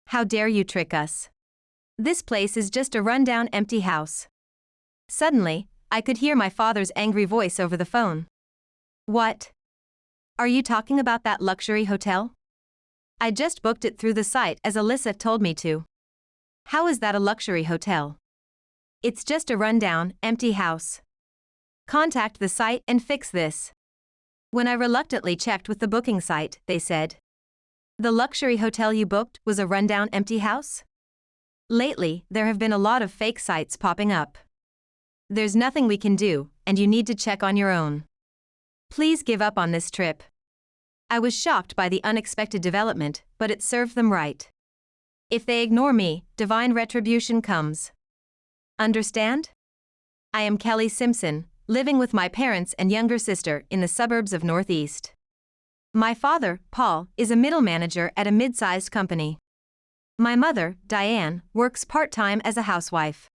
How dare you trick us? This place is just a rundown empty house. Suddenly, I could hear my father's angry voice over the phone. What? Are you talking about that luxury hotel? I just booked it through the site as Alyssa told me to. How is that a luxury hotel? It's just a rundown, empty house. Contact the site and fix this. When I reluctantly checked with the booking site, they said, the luxury hotel you booked was a rundown empty house? Lately, there have been a lot of fake sites popping up. There's nothing we can do, and you need to check on your own. Please give up on this trip. I was shocked by the unexpected development, but it served them right. If they ignore me, divine retribution comes. Understand? I am Kelly Simpson, living with my parents and younger sister in the suburbs of Northeast. My father, Paul, is a middle manager at a mid-sized company. My mother, Diane, works part-time as a housewife.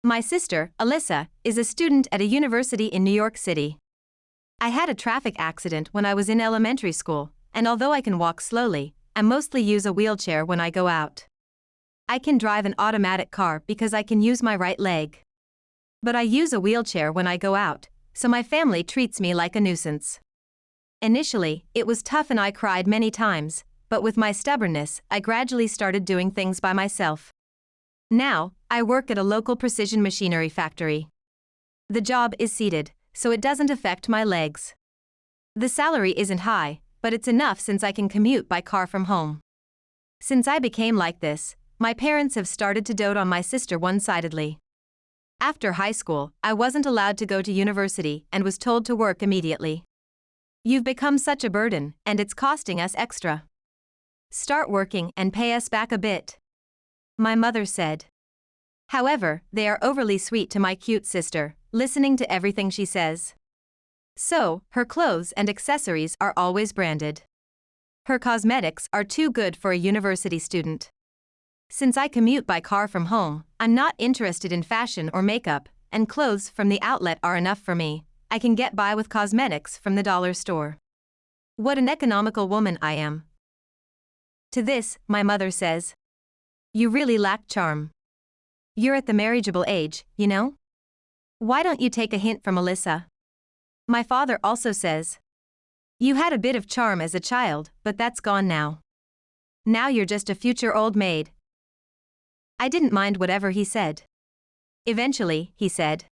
My sister, Alyssa, is a student at a university in New York City. I had a traffic accident when I was in elementary school, and although I can walk slowly, I mostly use a wheelchair when I go out. I can drive an automatic car because I can use my right leg. But I use a wheelchair when I go out, so my family treats me like a nuisance. Initially, it was tough and I cried many times, but with my stubbornness, I gradually started doing things by myself. Now, I work at a local precision machinery factory. The job is seated, so it doesn't affect my legs. The salary isn't high, but it's enough since I can commute by car from home. Since I became like this, my parents have started to dote on my sister one-sidedly. After high school, I wasn't allowed to go to university and was told to work immediately. You've become such a burden, and it's costing us extra. Start working and pay us back a bit. My mother said. However, they are overly sweet to my cute sister, listening to everything she says. So, her clothes and accessories are always branded. Her cosmetics are too good for a university student. Since I commute by car from home, I'm not interested in fashion or makeup, and clothes from the outlet are enough for me. I can get by with cosmetics from the dollar store. What an economical woman I am. To this, my mother says, you really lack charm. You're at the marriageable age, you know? Why don't you take a hint from Alyssa? My father also says, you had a bit of charm as a child, but that's gone now. Now you're just a future old maid. I didn't mind whatever he said. Eventually, he said,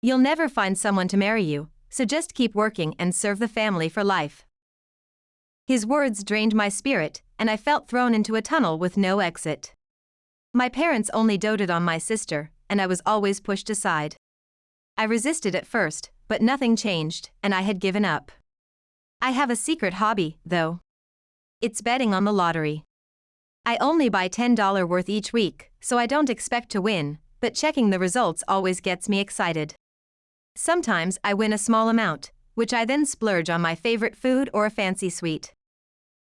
you'll never find someone to marry you, so just keep working and serve the family for life. His words drained my spirit, and I felt thrown into a tunnel with no exit. My parents only doted on my sister, and I was always pushed aside. I resisted at first, but nothing changed, and I had given up. I have a secret hobby, though. It's betting on the lottery. I only buy $10 worth each week, so I don't expect to win, but checking the results always gets me excited. Sometimes I win a small amount, which I then splurge on my favorite food or a fancy sweet.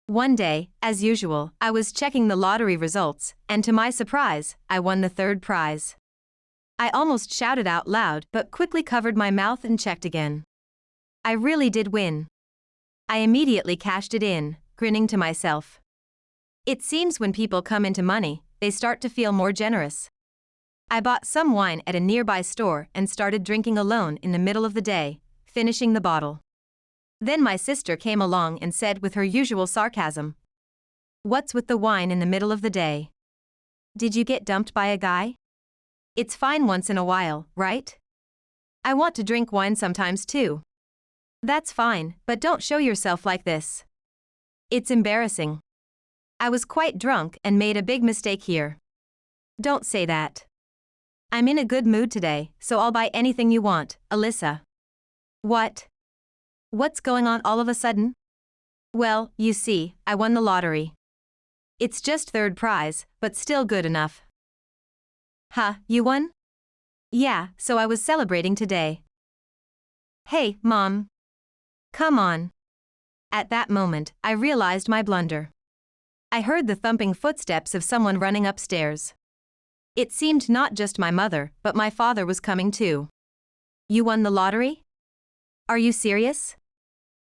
One day, as usual, I was checking the lottery results, and to my surprise, I won the third prize. I almost shouted out loud but quickly covered my mouth and checked again. I really did win. I immediately cashed it in, grinning to myself. It seems when people come into money, they start to feel more generous. I bought some wine at a nearby store and started drinking alone in the middle of the day, finishing the bottle. Then my sister came along and said with her usual sarcasm, what's with the wine in the middle of the day? Did you get dumped by a guy? It's fine once in a while, right? I want to drink wine sometimes too. That's fine, but don't show yourself like this. It's embarrassing. I was quite drunk and made a big mistake here. Don't say that. I'm in a good mood today, so I'll buy anything you want, Alyssa. What? What's going on all of a sudden? Well, you see, I won the lottery. It's just third prize, but still good enough. Huh, you won? Yeah, so I was celebrating today. Hey, Mom. Come on. At that moment, I realized my blunder. I heard the thumping footsteps of someone running upstairs. It seemed not just my mother, but my father was coming too. You won the lottery? Are you serious?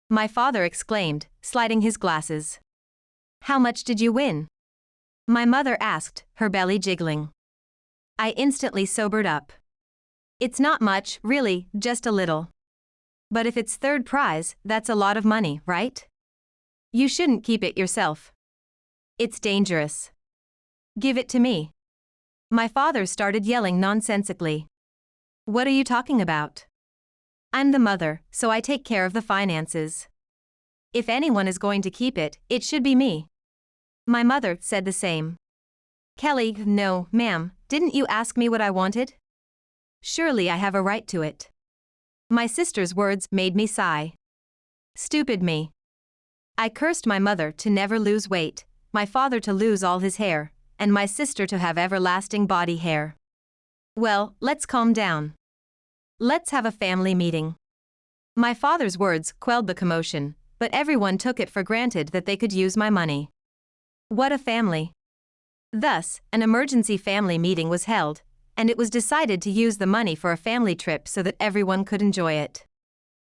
My father exclaimed, sliding his glasses. How much did you win? My mother asked, her belly jiggling. I instantly sobered up. It's not much, really, just a little. But if it's third prize, that's a lot of money, right? You shouldn't keep it yourself. It's dangerous. Give it to me. My father started yelling nonsensically. What are you talking about? I'm the mother, so I take care of the finances. If anyone is going to keep it, it should be me. My mother said the same. Kelly, no, ma'am, didn't you ask me what I wanted? Surely I have a right to it. My sister's words made me sigh. Stupid me. I cursed my mother to never lose weight, my father to lose all his hair, and my sister to have everlasting body hair. Well, let's calm down. Let's have a family meeting. My father's words quelled the commotion, but everyone took it for granted that they could use my money. What a family. Thus, an emergency family meeting was held, and it was decided to use the money for a family trip so that everyone could enjoy it.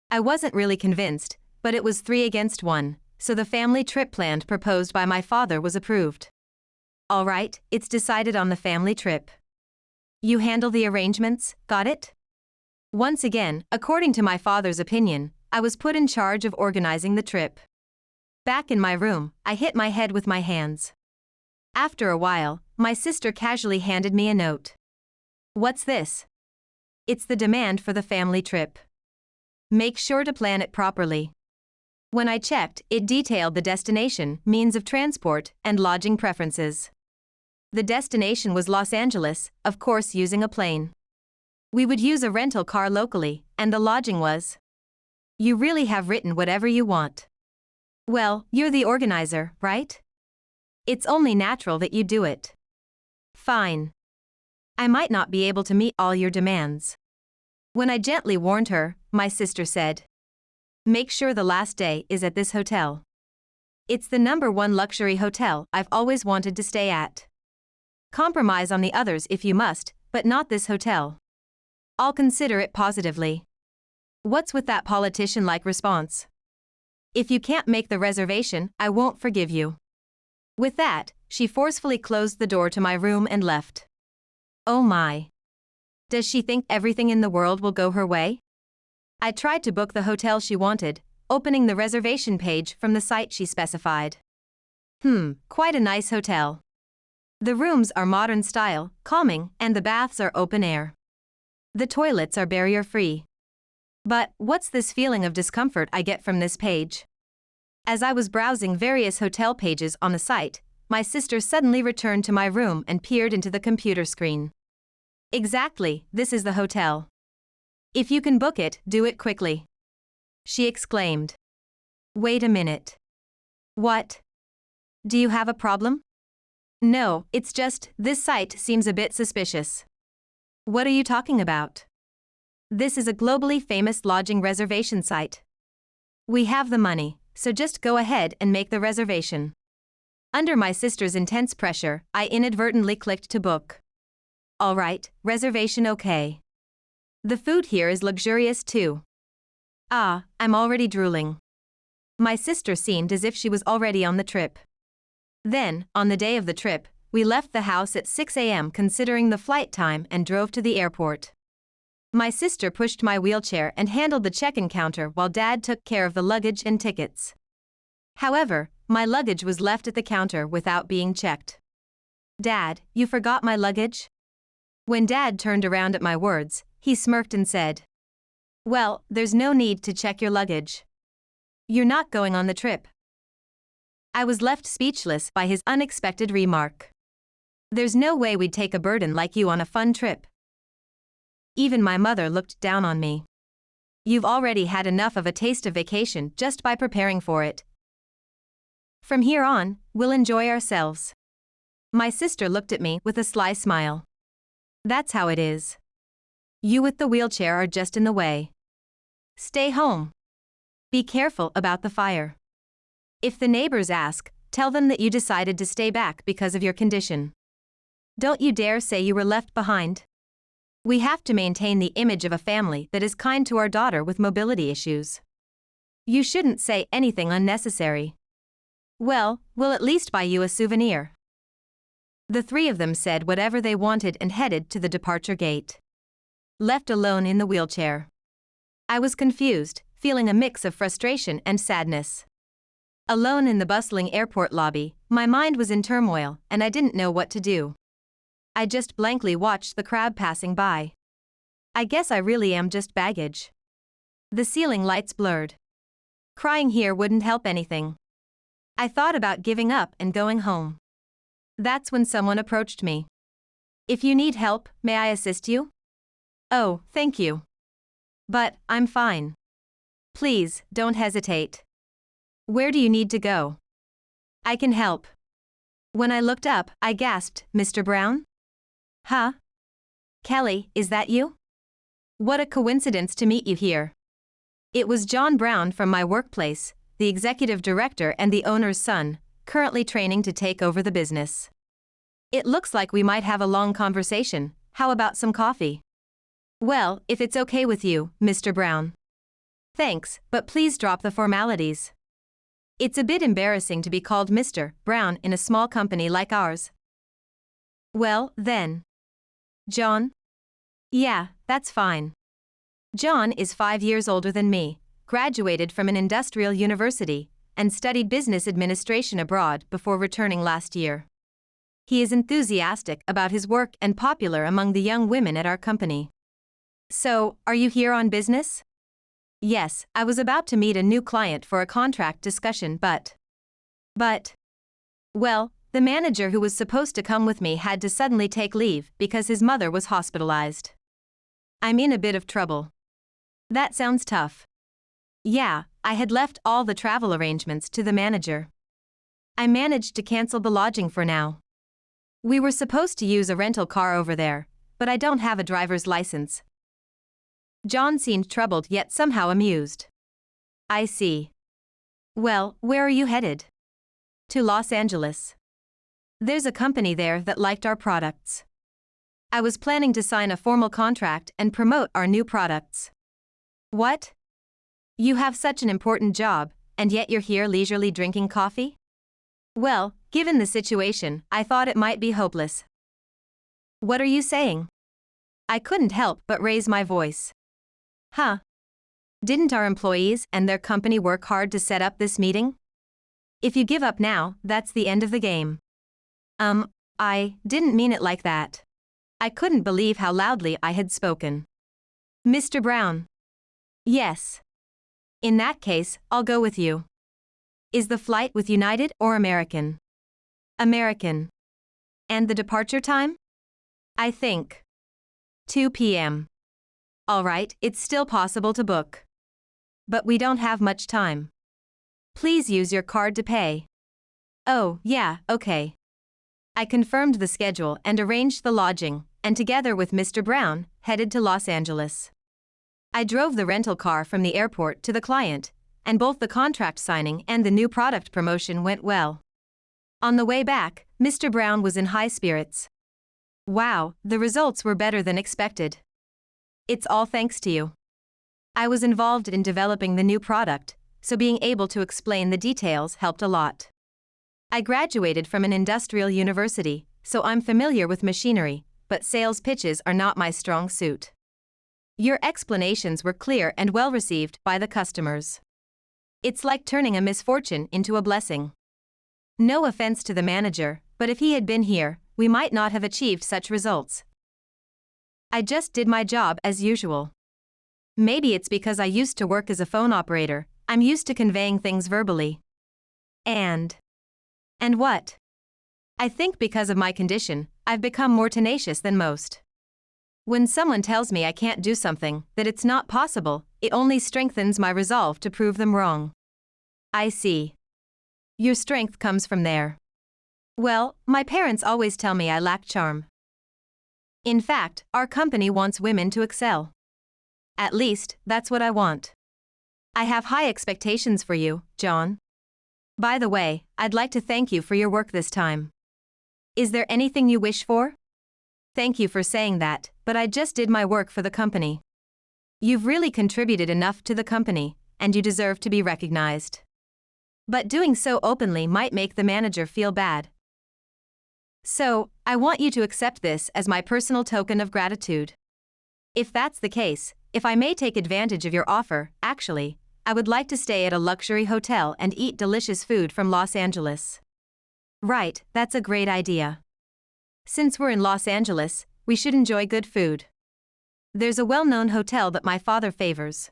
I wasn't really convinced, but it was 3 against 1, so the family trip plan proposed by my father was approved. All right, it's decided on the family trip. You handle the arrangements, got it? Once again, according to my father's opinion, I was put in charge of organizing the trip. Back in my room, I hit my head with my hands. After a while, my sister casually handed me a note. What's this? It's the demand for the family trip. Make sure to plan it properly. When I checked, it detailed the destination, means of transport, and lodging preferences. The destination was Los Angeles, of course using a plane. We would use a rental car locally, and the lodging was. You really have written whatever you want. Well, you're the organizer, right? It's only natural that you do it. Fine. I might not be able to meet all your demands. When I gently warned her, my sister said, make sure the last day is at this hotel. It's the #1 luxury hotel I've always wanted to stay at. Compromise on the others if you must, but not this hotel. I'll consider it positively. What's with that politician-like response? If you can't make the reservation, I won't forgive you. With that, she forcefully closed the door to my room and left. Oh my. Does she think everything in the world will go her way? I tried to book the hotel she wanted, opening the reservation page from the site she specified. Quite a nice hotel. The rooms are modern style, calming, and the baths are open air. The toilets are barrier-free. But what's this feeling of discomfort I get from this page? As I was browsing various hotel pages on the site, my sister suddenly returned to my room and peered into the computer screen. Exactly, this is the hotel. If you can book it, do it quickly. She exclaimed. Wait a minute. What? Do you have a problem? No, it's just, this site seems a bit suspicious. What are you talking about? This is a globally famous lodging reservation site. We have the money, so just go ahead and make the reservation. Under my sister's intense pressure, I inadvertently clicked to book. All right, reservation okay. The food here is luxurious too. Ah, I'm already drooling. My sister seemed as if she was already on the trip. Then, on the day of the trip, we left the house at 6 a.m. considering the flight time and drove to the airport. My sister pushed my wheelchair and handled the check-in counter while Dad took care of the luggage and tickets. However, my luggage was left at the counter without being checked. Dad, you forgot my luggage? When Dad turned around at my words, he smirked and said, well, there's no need to check your luggage. You're not going on the trip. I was left speechless by his unexpected remark. There's no way we'd take a burden like you on a fun trip. Even my mother looked down on me. You've already had enough of a taste of vacation just by preparing for it. From here on, we'll enjoy ourselves. My sister looked at me with a sly smile. That's how it is. You with the wheelchair are just in the way. Stay home. Be careful about the fire. If the neighbors ask, tell them that you decided to stay back because of your condition. Don't you dare say you were left behind. We have to maintain the image of a family that is kind to our daughter with mobility issues. You shouldn't say anything unnecessary. Well, we'll at least buy you a souvenir. The three of them said whatever they wanted and headed to the departure gate. Left alone in the wheelchair. I was confused, feeling a mix of frustration and sadness. Alone in the bustling airport lobby, my mind was in turmoil and I didn't know what to do. I just blankly watched the crowd passing by. I guess I really am just baggage. The ceiling lights blurred. Crying here wouldn't help anything. I thought about giving up and going home. That's when someone approached me. "If you need help, may I assist you?" "Oh, thank you. But I'm fine. Please, don't hesitate." "Where do you need to go?" "I can help." When I looked up, I gasped, "Mr. Brown?" "Huh? Kelly, is that you? What a coincidence to meet you here." It was John Brown from my workplace, the executive director and the owner's son, currently training to take over the business. "It looks like we might have a long conversation. How about some coffee?" "Well, if it's okay with you, Mr. Brown." "Thanks, but please drop the formalities. It's a bit embarrassing to be called Mr. Brown in a small company like ours." "Well, then. John?" "Yeah, that's fine." John is 5 years older than me, graduated from an industrial university, and studied business administration abroad before returning last year. He is enthusiastic about his work and popular among the young women at our company. "So, are you here on business?" "Yes, I was about to meet a new client for a contract discussion but, well, the manager who was supposed to come with me had to suddenly take leave because his mother was hospitalized. I'm in a bit of trouble." "That sounds tough." Yeah, I had left all the travel arrangements to the manager. I managed to cancel the lodging for now. We were supposed to use a rental car over there, but I don't have a driver's license. John seemed troubled yet somehow amused. "I see. Well, where are you headed?" "To Los Angeles. There's a company there that liked our products. I was planning to sign a formal contract and promote our new products." "What? You have such an important job, and yet you're here leisurely drinking coffee?" "Well, given the situation, I thought it might be hopeless." "What are you saying?" I couldn't help but raise my voice. "Huh? Didn't our employees and their company work hard to set up this meeting? If you give up now, that's the end of the game." I didn't mean it like that." I couldn't believe how loudly I had spoken. "Mr. Brown." "Yes. In that case, I'll go with you." "Is the flight with United or American?" "American." "And the departure time?" "I think 2 p.m. "All right, it's still possible to book. But we don't have much time. Please use your card to pay." "Oh, yeah, okay." I confirmed the schedule and arranged the lodging, and together with Mr. Brown, headed to Los Angeles. I drove the rental car from the airport to the client, and both the contract signing and the new product promotion went well. On the way back, Mr. Brown was in high spirits. "Wow, the results were better than expected. It's all thanks to you. I was involved in developing the new product, so being able to explain the details helped a lot. I graduated from an industrial university, so I'm familiar with machinery, but sales pitches are not my strong suit. Your explanations were clear and well received by the customers. It's like turning a misfortune into a blessing. No offense to the manager, but if he had been here, we might not have achieved such results. I just did my job as usual. Maybe it's because I used to work as a phone operator, I'm used to conveying things verbally. And what? I think because of my condition, I've become more tenacious than most. When someone tells me I can't do something, that it's not possible, it only strengthens my resolve to prove them wrong. I see. Your strength comes from there. Well, my parents always tell me I lack charm. In fact, our company wants women to excel. At least, that's what I want. I have high expectations for you, John. By the way, I'd like to thank you for your work this time. Is there anything you wish for? Thank you for saying that, but I just did my work for the company. You've really contributed enough to the company, and you deserve to be recognized. But doing so openly might make the manager feel bad. So, I want you to accept this as my personal token of gratitude. If that's the case, if I may take advantage of your offer, actually, I would like to stay at a luxury hotel and eat delicious food from Los Angeles. Right, that's a great idea. Since we're in Los Angeles, we should enjoy good food. There's a well-known hotel that my father favors.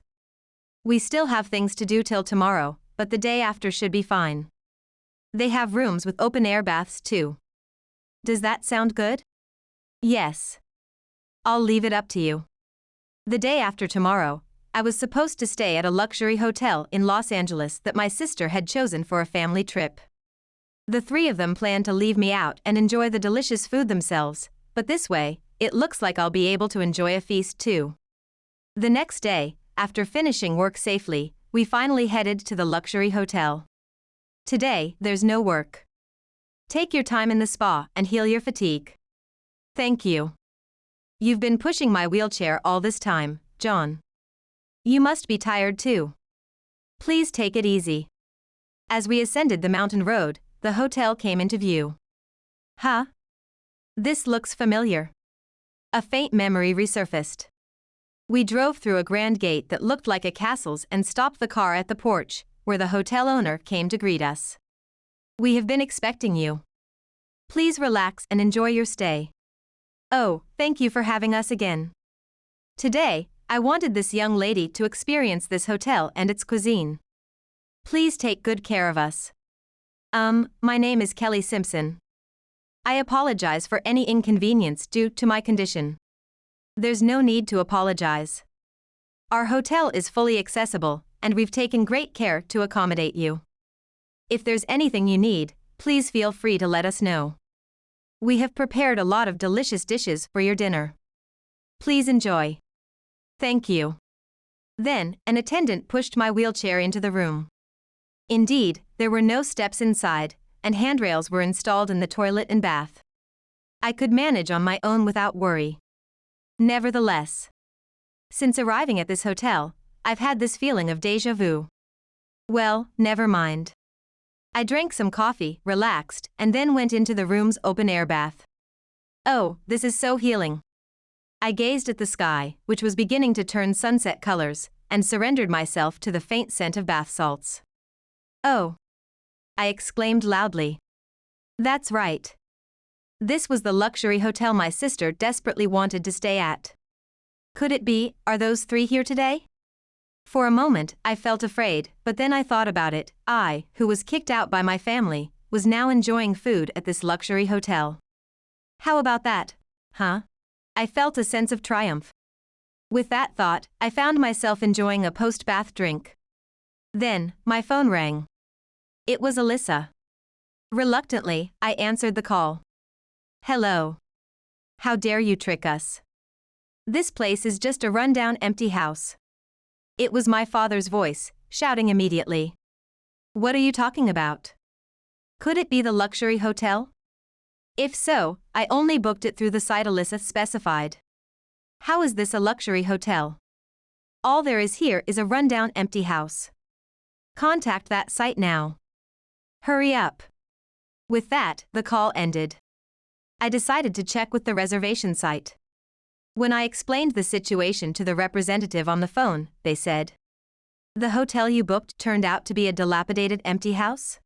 We still have things to do till tomorrow, but the day after should be fine. They have rooms with open-air baths too. Does that sound good? Yes. I'll leave it up to you. The day after tomorrow, I was supposed to stay at a luxury hotel in Los Angeles that my sister had chosen for a family trip. The three of them planned to leave me out and enjoy the delicious food themselves, but this way, it looks like I'll be able to enjoy a feast too. The next day, after finishing work safely, we finally headed to the luxury hotel. Today, there's no work. Take your time in the spa and heal your fatigue. Thank you. You've been pushing my wheelchair all this time, John. You must be tired too. Please take it easy. As we ascended the mountain road, the hotel came into view. Huh? This looks familiar. A faint memory resurfaced. We drove through a grand gate that looked like a castle's and stopped the car at the porch, where the hotel owner came to greet us. We have been expecting you. Please relax and enjoy your stay. Oh, thank you for having us again. Today, I wanted this young lady to experience this hotel and its cuisine. Please take good care of us. My name is Kelly Simpson. I apologize for any inconvenience due to my condition. There's no need to apologize. Our hotel is fully accessible, and we've taken great care to accommodate you. If there's anything you need, please feel free to let us know. We have prepared a lot of delicious dishes for your dinner. Please enjoy. Thank you. Then, an attendant pushed my wheelchair into the room. Indeed, there were no steps inside, and handrails were installed in the toilet and bath. I could manage on my own without worry. Nevertheless, since arriving at this hotel, I've had this feeling of déjà vu. Well, never mind. I drank some coffee, relaxed, and then went into the room's open-air bath. Oh, this is so healing. I gazed at the sky, which was beginning to turn sunset colors, and surrendered myself to the faint scent of bath salts. Oh! I exclaimed loudly. That's right. This was the luxury hotel my sister desperately wanted to stay at. Could it be, are those three here today? For a moment, I felt afraid, but then I thought about it. I, who was kicked out by my family, was now enjoying food at this luxury hotel. How about that? Huh? I felt a sense of triumph. With that thought, I found myself enjoying a post-bath drink. Then, my phone rang. It was Alyssa. Reluctantly, I answered the call. Hello. How dare you trick us? This place is just a rundown empty house. It was my father's voice, shouting immediately. What are you talking about? Could it be the luxury hotel? If so, I only booked it through the site Alyssa specified. How is this a luxury hotel? All there is here is a rundown empty house. Contact that site now. Hurry up. With that, the call ended. I decided to check with the reservation site. When I explained the situation to the representative on the phone, they said, "The hotel you booked turned out to be a dilapidated empty house?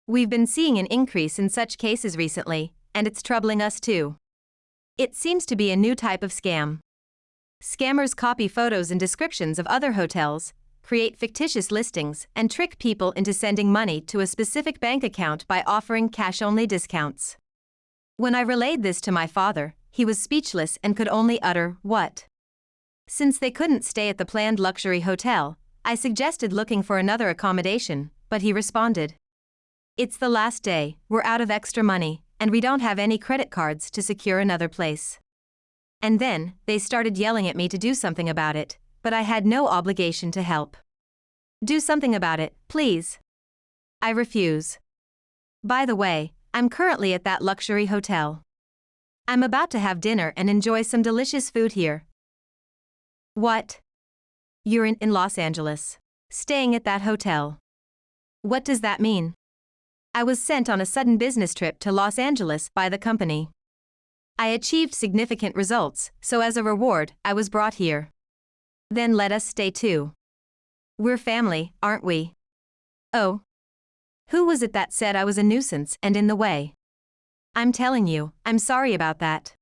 We've been seeing an increase in such cases recently, and it's troubling us too. It seems to be a new type of scam. Scammers copy photos and descriptions of other hotels, create fictitious listings, and trick people into sending money to a specific bank account by offering cash-only discounts." When I relayed this to my father, he was speechless and could only utter, "What?" Since they couldn't stay at the planned luxury hotel, I suggested looking for another accommodation, but he responded, "It's the last day, we're out of extra money, and we don't have any credit cards to secure another place." And then, they started yelling at me to do something about it, but I had no obligation to help. Do something about it, please. I refuse. By the way, I'm currently at that luxury hotel. I'm about to have dinner and enjoy some delicious food here. What? You're in Los Angeles, staying at that hotel. What does that mean? I was sent on a sudden business trip to Los Angeles by the company. I achieved significant results, so as a reward, I was brought here. Then let us stay too. We're family, aren't we? Oh. Who was it that said I was a nuisance and in the way? I'm telling you, I'm sorry about that.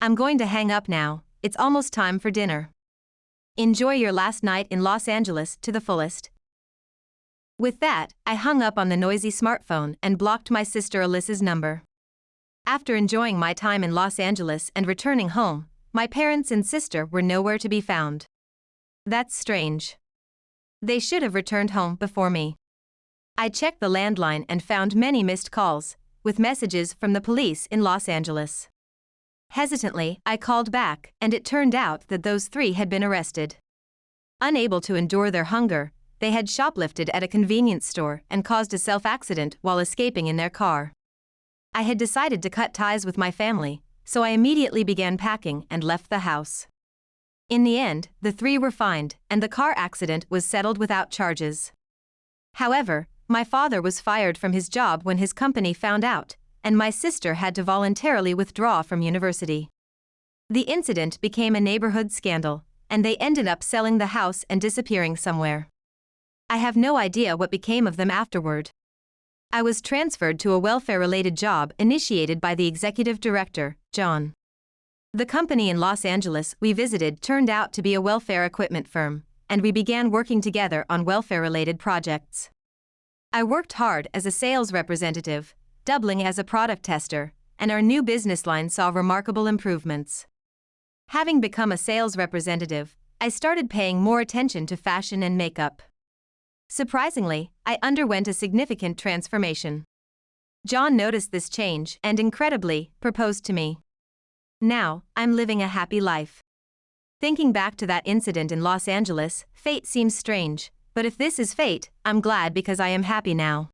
I'm going to hang up now, it's almost time for dinner. Enjoy your last night in Los Angeles to the fullest. With that, I hung up on the noisy smartphone and blocked my sister Alyssa's number. After enjoying my time in Los Angeles and returning home, my parents and sister were nowhere to be found. That's strange. They should have returned home before me. I checked the landline and found many missed calls, with messages from the police in Los Angeles. Hesitantly, I called back, and it turned out that those three had been arrested. Unable to endure their hunger, they had shoplifted at a convenience store and caused a self-accident while escaping in their car. I had decided to cut ties with my family, so I immediately began packing and left the house. In the end, the three were fined, and the car accident was settled without charges. However, my father was fired from his job when his company found out, and my sister had to voluntarily withdraw from university. The incident became a neighborhood scandal, and they ended up selling the house and disappearing somewhere. I have no idea what became of them afterward. I was transferred to a welfare-related job initiated by the executive director, John. The company in Los Angeles we visited turned out to be a welfare equipment firm, and we began working together on welfare-related projects. I worked hard as a sales representative, doubling as a product tester, and our new business line saw remarkable improvements. Having become a sales representative, I started paying more attention to fashion and makeup. Surprisingly, I underwent a significant transformation. John noticed this change and, incredibly, proposed to me. Now, I'm living a happy life. Thinking back to that incident in Los Angeles, fate seems strange, but if this is fate, I'm glad because I am happy now.